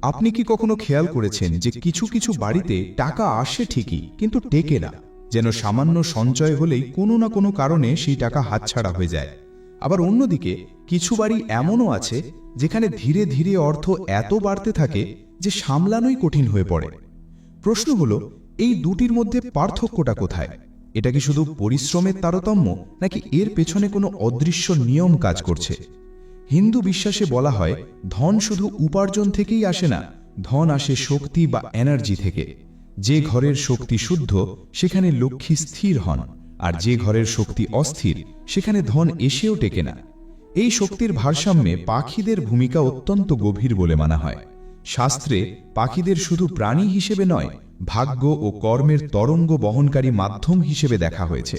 আপনি কি কখনো খেয়াল করেছেন যে কিছু কিছু বাড়িতে টাকা আসে ঠিকই কিন্তু টেকে না, যেন সামান্য সঞ্চয় হলেই কোনো না কোনো কারণে সেই টাকা হাতছাড়া হয়ে যায়। আবার অন্যদিকে কিছু বাড়ি এমনও আছে যেখানে ধীরে ধীরে অর্থ এত বাড়তে থাকে যে সামলানোই কঠিন হয়ে পড়ে। প্রশ্ন হলো, এই দুটির মধ্যে পার্থক্যটা কোথায়? এটা কি শুধু পরিশ্রমের তারতম্য, নাকি এর পেছনে কোনো অদৃশ্য নিয়ম কাজ করছে? হিন্দু বিশ্বাসে বলা হয়, ধন শুধু উপার্জন থেকেই আসে না, ধন আসে শক্তি বা এনার্জি থেকে। যে ঘরের শক্তি শুদ্ধ সেখানে লক্ষ্মী স্থির হন, আর যে ঘরের শক্তি অস্থির সেখানে ধন এসেও টেকে না। এই শক্তির ভারসাম্যে পাখিদের ভূমিকা অত্যন্ত গভীর বলে মানা হয়। শাস্ত্রে পাখিদের শুধু প্রাণী হিসেবে নয়, ভাগ্য ও কর্মের তরঙ্গ বহনকারী মাধ্যম হিসেবে দেখা হয়েছে।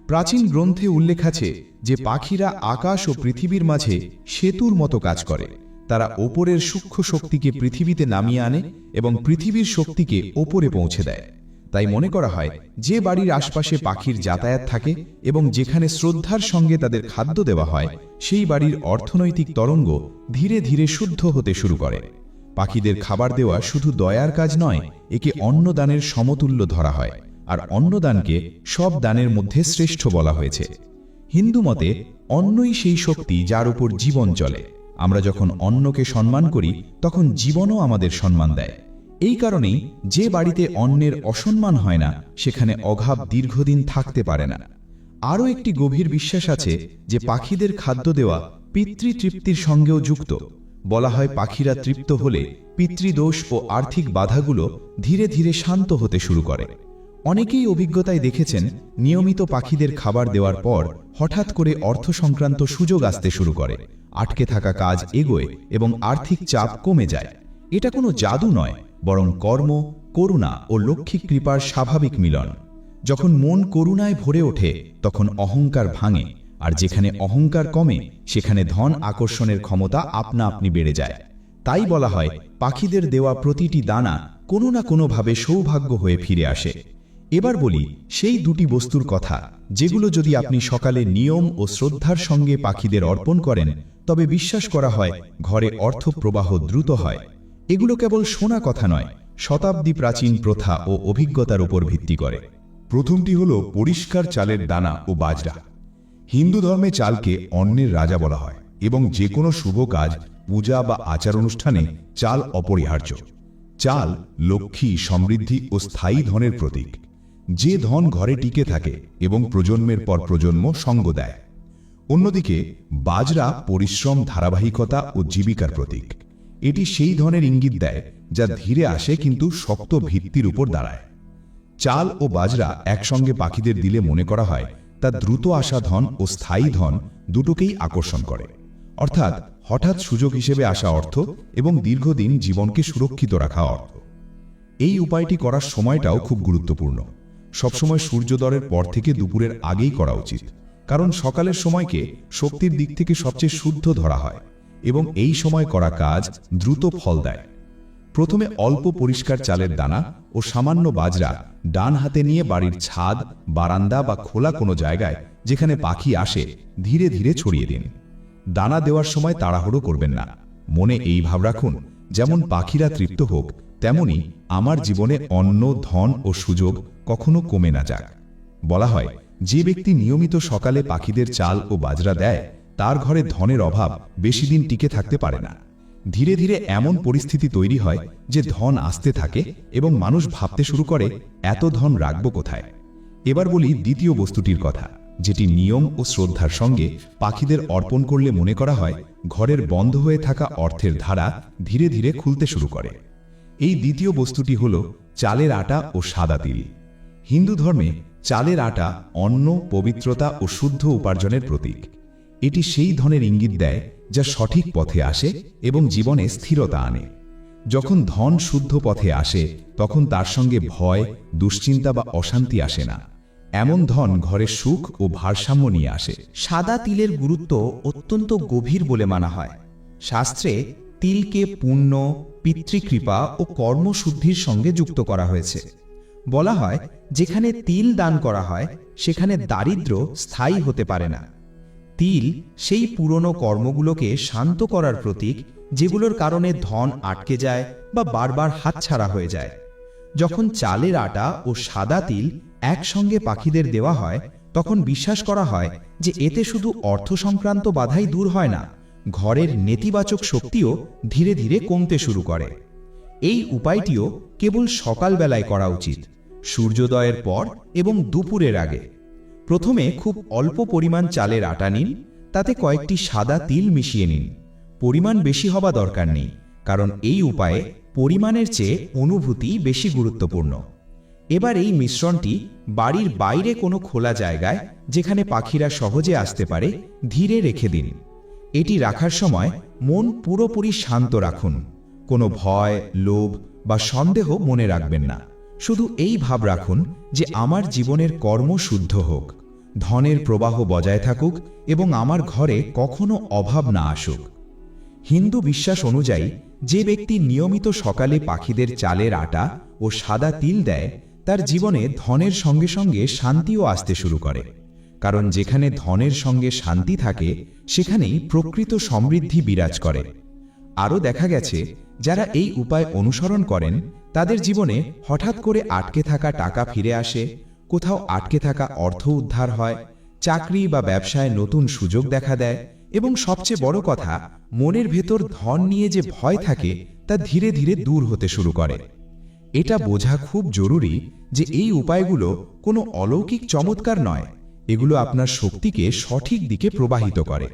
প্রাচীন গ্রন্থে উল্লেখ আছে যে পাখিরা আকাশ ও পৃথিবীর মাঝে সেতুর মতো কাজ করে। তারা ওপরের সূক্ষ্ম শক্তিকে পৃথিবীতে নামিয়ে আনে এবং পৃথিবীর শক্তিকে ওপরে পৌঁছে দেয়। তাই মনে করা হয়, যে বাড়ির আশপাশে পাখির যাতায়াত থাকে এবং যেখানে শ্রদ্ধার সঙ্গে তাদের খাদ্য দেওয়া হয়, সেই বাড়ির অর্থনৈতিক তরঙ্গ ধীরে ধীরে শুদ্ধ হতে শুরু করে। পাখিদের খাবার দেওয়া শুধু দয়ার কাজ নয়, একে অন্নদানের সমতুল্য ধরা হয়, আর অন্নদানকে সব দানের মধ্যে শ্রেষ্ঠ বলা হয়েছে। হিন্দু মতে অন্নই সেই শক্তি যার উপর জীবন চলে। আমরা যখন অন্নকে সম্মান করি তখন জীবনও আমাদের সম্মান দেয়। এই কারণেই যে বাড়িতে অন্নের অসম্মান হয় না, সেখানে অভাব দীর্ঘদিন থাকতে পারে না। আরও একটি গভীর বিশ্বাস আছে যে পাখিদের খাদ্য দেওয়া পিতৃতৃপ্তির সঙ্গেও যুক্ত। বলা হয়, পাখিরা তৃপ্ত হলে পিতৃদোষ ও আর্থিক বাধাগুলো ধীরে ধীরে শান্ত হতে শুরু করে। অনেকেই অভিজ্ঞতায় দেখেছেন, নিয়মিত পাখিদের খাবার দেওয়ার পর হঠাৎ করে অর্থ সংক্রান্ত সুযোগ আসতে শুরু করে, আটকে থাকা কাজ এগোয় এবং আর্থিক চাপ কমে যায়। এটা কোনো জাদু নয়, বরং কর্ম, করুণা ও লক্ষ্মী কৃপার স্বাভাবিক মিলন। যখন মন করুণায় ভরে ওঠে তখন অহংকার ভাঙে, আর যেখানে অহংকার কমে সেখানে ধন আকর্ষণের ক্ষমতা আপনা আপনি বেড়ে যায়। তাই বলা হয়, পাখিদের দেওয়া প্রতিটি দানা কোনো না কোনোভাবে সৌভাগ্য হয়ে ফিরে আসে। এবার বলি সেই দুটি বস্তুর কথা, যেগুলো যদি আপনি সকালে নিয়ম ও শ্রদ্ধার সঙ্গে পাখিদের অর্পণ করেন, তবে বিশ্বাস করা হয় ঘরে অর্থ প্রবাহ দ্রুত হয়। এগুলো কেবল শোনা কথা নয়, শতাব্দী প্রাচীন প্রথা ও অভিজ্ঞতার উপর ভিত্তি করে। প্রথমটি হল পরিষ্কার চালের দানা ও বাজরা। হিন্দু ধর্মে চালকে অন্নের রাজা বলা হয় এবং যে কোনো শুভ কাজ, পূজা বা আচার অনুষ্ঠানে চাল অপরিহার্য। চাল লক্ষ্মী, সমৃদ্ধি ও স্থায়ী ধনের প্রতীক। যে ধন ঘরে টিকে থাকে এবং প্রজন্মের পর প্রজন্ম সঙ্গ দেয়। অন্যদিকে বাজরা পরিশ্রম, ধারাবাহিকতা ও জীবিকার প্রতীক। এটি সেই ধনের ইঙ্গিত দেয় যা ধীরে আসে কিন্তু শক্ত ভিত্তির উপর দাঁড়ায়। চাল ও বাজরা একসঙ্গে পাখিদের দিলে মনে করা হয় তা দ্রুত আসা ধন ও স্থায়ী ধন দুটোকেই আকর্ষণ করে, অর্থাৎ হঠাৎ সুযোগ হিসেবে আসা অর্থ এবং দীর্ঘদিন জীবনকে সুরক্ষিত রাখা অর্থ। এই উপায়টি করার সময়টাও খুব গুরুত্বপূর্ণ। সবসময় সূর্যোদয়ের পর থেকে দুপুরের আগেই করা উচিত, কারণ সকালের সময়কে শক্তির দিক থেকে সবচেয়ে শুদ্ধ ধরা হয় এবং এই সময় করা কাজ দ্রুত ফল দেয়। প্রথমে অল্প পরিষ্কার চালের দানা ও সামান্য বাজরা ডান হাতে নিয়ে বাড়ির ছাদ, বারান্দা বা খোলা কোনো জায়গায় যেখানে পাখি আসে ধীরে ধীরে ছড়িয়ে দিন। দানা দেওয়ার সময় তাড়াহুড়ো করবেন না। মনে এই ভাব রাখুন, যেমন পাখিরা তৃপ্ত হোক, তেমনি আমার জীবনে অন্ন, ধন ও সুযোগ কখনো কমে না যাক। বলা হয়, যে ব্যক্তি নিয়মিত সকালে পাখিদের চাল ও বাজরা দেয়, তার ঘরে ধনের অভাব বেশি দিন টিকে থাকতে পারে না। ধীরে ধীরে এমন পরিস্থিতি তৈরি হয় যে ধন আসতে থাকে এবং মানুষ ভাবতে শুরু করে, এত ধন রাখব কোথায়। এবার বলি দ্বিতীয় বস্তুটির কথা, যেটি নিয়ম ও শ্রদ্ধার সঙ্গে পাখিদের অর্পণ করলে মনে করা হয় ঘরের বন্ধ হয়ে থাকা অর্থের ধারা ধীরে ধীরে খুলতে শুরু করে। এই দ্বিতীয় বস্তুটি হল চালের আটা ও সাদা তিল। হিন্দু ধর্মে চালের আটা অন্ন, পবিত্রতা ও শুদ্ধ উপার্জনের প্রতীক। এটি সেই ধনের ইঙ্গিত দেয় যা সঠিক পথে আসে এবং জীবনে স্থিরতা আনে। যখন ধন শুদ্ধ পথে আসে তখন তার সঙ্গে ভয়, দুশ্চিন্তা বা অশান্তি আসে না। এমন ধন ঘরে সুখ ও ভারসাম্য নিয়ে আসে। সাদা তিলের গুরুত্ব অত্যন্ত গভীর বলে মানা হয়। শাস্ত্রে তিলকে পুণ্য, পিতৃকৃপা ও কর্মশুদ্ধির সঙ্গে যুক্ত করা হয়েছে। বলা হয়, যেখানে তিল দান করা হয় সেখানে দারিদ্র্য স্থায়ী হতে পারে না। তিল সেই পুরনো কর্মগুলোকে শান্ত করার প্রতীক যেগুলোর কারণে ধন আটকে যায় বা বারবার হাতছাড়া হয়ে যায়। যখন চালের আটা ও সাদা তিল একসঙ্গে পাখিদের দেওয়া হয়, তখন বিশ্বাস করা হয় যে এতে শুধু অর্থ সংক্রান্ত বাধাই দূর হয় না, ঘরের নেতিবাচক শক্তিও ধীরে ধীরে কমতে শুরু করে। এই উপায়টিও কেবল সকালবেলায় করা উচিত, সূর্যোদয়ের পর এবং দুপুরের আগে। প্রথমে খুব অল্প পরিমাণ চালের আটা নিন, তাতে কয়েকটি সাদা তিল মিশিয়ে নিন। পরিমাণ বেশি হওয়া দরকার নেই, কারণ এই উপায়ে পরিমাণের চেয়ে অনুভূতি বেশি গুরুত্বপূর্ণ। এবার এই মিশ্রণটি বাড়ির বাইরে কোনো খোলা জায়গায়, যেখানে পাখিরা সহজে আসতে পারে, ধীরে রেখে দিন। এটি রাখার সময় মন পুরোপুরি শান্ত রাখুন। কোনো ভয়, লোভ বা সন্দেহ মনে রাখবেন না। শুধু এই ভাব রাখুন যে আমার জীবনের কর্ম শুদ্ধ হোক, ধনের প্রবাহ বজায় থাকুক এবং আমার ঘরে কখনো অভাব না আসুক। হিন্দু বিশ্বাস অনুযায়ী যে ব্যক্তি নিয়মিত সকালে পাখিদের চালের আটা ও সাদা তিল দেয়, তার জীবনে ধনের সঙ্গে সঙ্গে শান্তিও আসতে শুরু করে। কারণ যেখানে ধনের সঙ্গে শান্তি থাকে, সেখানেই প্রকৃত সমৃদ্ধি বিরাজ করে। আরও দেখা গেছে, যারা এই উপায় অনুসরণ করেন, তাদের জীবনে হঠাৎ করে আটকে থাকা টাকা ফিরে আসে, কোথাও আটকে থাকা অর্থ উদ্ধার হয়, চাকরি বা ব্যবসায় নতুন সুযোগ দেখা দেয় এবং সবচেয়ে বড় কথা, মনের ভেতর ধন নিয়ে যে ভয় থাকে তা ধীরে ধীরে দূর হতে শুরু করে। এটা বোঝা খুব জরুরি যে এই উপায়গুলো কোনো অলৌকিক চমৎকার নয়, এগুলো আপনার শক্তিকে সঠিক দিকে প্রবাহিত করে।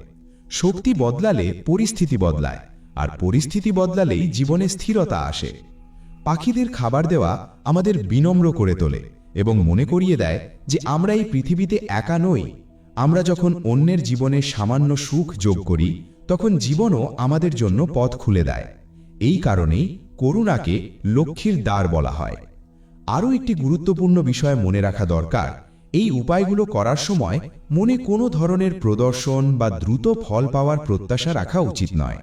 শক্তি বদলালে পরিস্থিতি বদলায়, আর পরিস্থিতি বদলালেই জীবনে স্থিরতা আসে। পাখিদের খাবার দেওয়া আমাদের বিনম্র করে তোলে এবং মনে করিয়ে দেয় যে আমরা এই পৃথিবীতে একা নই। আমরা যখন অন্যের জীবনে সামান্য সুখ যোগ করি, তখন জীবনও আমাদের জন্য পথ খুলে দেয়। এই কারণেই করুণাকে লক্ষ্মীর দ্বার বলা হয়। আরও একটি গুরুত্বপূর্ণ বিষয় মনে রাখা দরকার, এই উপায়গুলো করার সময় মনে কোনো ধরনের প্রদর্শন বা দ্রুত ফল পাওয়ার প্রত্যাশা রাখা উচিত নয়।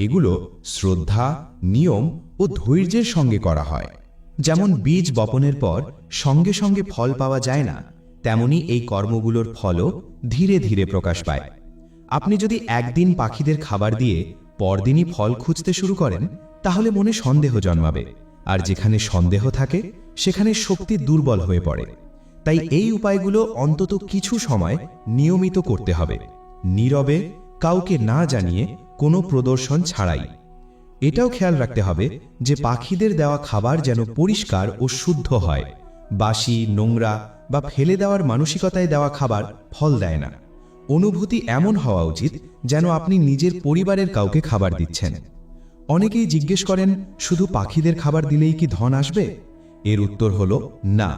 এগুলো শ্রদ্ধা, নিয়ম ও ধৈর্যের সঙ্গে করা হয়। যেমন বীজ বপনের পর সঙ্গে সঙ্গে ফল পাওয়া যায় না, তেমনি এই কর্মগুলোর ফলও ধীরে ধীরে প্রকাশ পায়। আপনি যদি একদিন পাখিদের খাবার দিয়ে পরদিনই ফল খুঁজতে শুরু করেন, তাহলে মনে সন্দেহ জন্মাবে, আর যেখানে সন্দেহ থাকে সেখানে শক্তি দুর্বল হয়ে পড়ে। তাই এই উপায়গুলো অন্তত কিছু সময় নিয়মিত করতে হবে, নীরবে, কাউকে না জানিয়ে, কোনো প্রদর্শন ছাড়াই। এটাও খেয়াল রাখতে হবে যে পাখিদের দেওয়া খাবার যেন পরিষ্কার ও শুদ্ধ হয়। বাসি, নোংরা বা ফেলে দেওয়ার মানসিকতায় দেওয়া খাবার ফল দেয় না। অনুভূতি এমন হওয়া উচিত যেন আপনি নিজের পরিবারের কাউকে খাবার দিচ্ছেন। অনেকেই জিজ্ঞেস করেন, শুধু পাখিদের খাবার দিলেই কি ধন আসবে? এর উত্তর হলো না।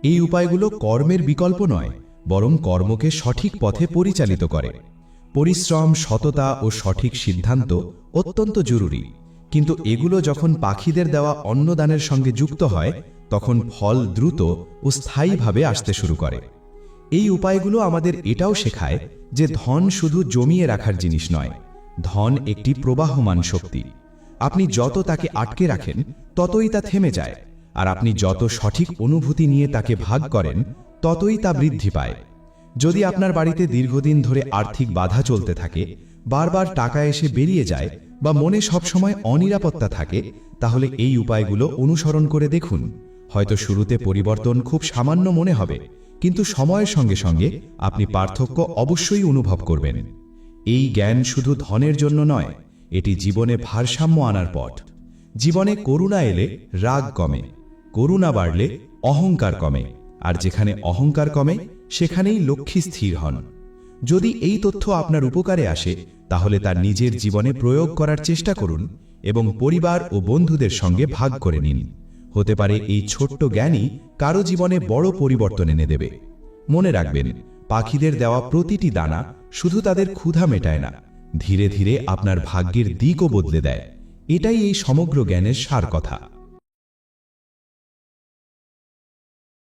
এই উপায়গুলো কর্মের বিকল্প নয়, বরং কর্মকে সঠিক পথে পরিচালিত করে। পরিশ্রম, সততা ও সঠিক সিদ্ধান্ত অত্যন্ত জরুরি, কিন্তু এগুলো যখন পাখিদের দেওয়া অন্নদানের সঙ্গে যুক্ত হয়, তখন ফল দ্রুত ও স্থায়ীভাবে আসতে শুরু করে। এই উপায়গুলো আমাদের এটাও শেখায় যে ধন শুধু জমিয়ে রাখার জিনিস নয়, ধন একটি প্রবাহমান শক্তি। আপনি যত তাকে আটকে রাখেন, ততই তা থেমে যায়, আর আপনি যত সঠিক অনুভূতি নিয়ে তাকে ভাগ করেন, ততই তা বৃদ্ধি পায়। যদি আপনার বাড়িতে দীর্ঘদিন ধরে আর্থিক বাধা চলতে থাকে, বারবার টাকা এসে বেরিয়ে যায়, বা মনে সবসময় অনিরাপত্তা থাকে, তাহলে এই উপায়গুলো অনুসরণ করে দেখুন। হয়তো শুরুতে পরিবর্তন খুব সামান্য মনে হবে, কিন্তু সময়ের সঙ্গে সঙ্গে আপনি পার্থক্য অবশ্যই অনুভব করবেন। এই জ্ঞান শুধু ধনের জন্য নয়, এটি জীবনে ভারসাম্য আনার পথ। জীবনে করুণা এলে রাগ কমে, করুণা বাড়লে অহংকার কমে, আর যেখানে অহংকার কমে সেখানেই লক্ষ্মী স্থির হন। যদি এই তথ্য আপনার উপকারে আসে, তাহলে তার নিজের জীবনে প্রয়োগ করার চেষ্টা করুন এবং পরিবার ও বন্ধুদের সঙ্গে ভাগ করে নিন। হতে পারে এই ছোট্ট জ্ঞানই কারো জীবনে বড় পরিবর্তন এনে দেবে। মনে রাখবেন, পাখিদের দেওয়া প্রতিটি দানা শুধু তাদের ক্ষুধা মেটায় না, ধীরে ধীরে আপনার ভাগ্যের দিকও বদলে দেয়। এটাই এই সমগ্র জ্ঞানের সার কথা।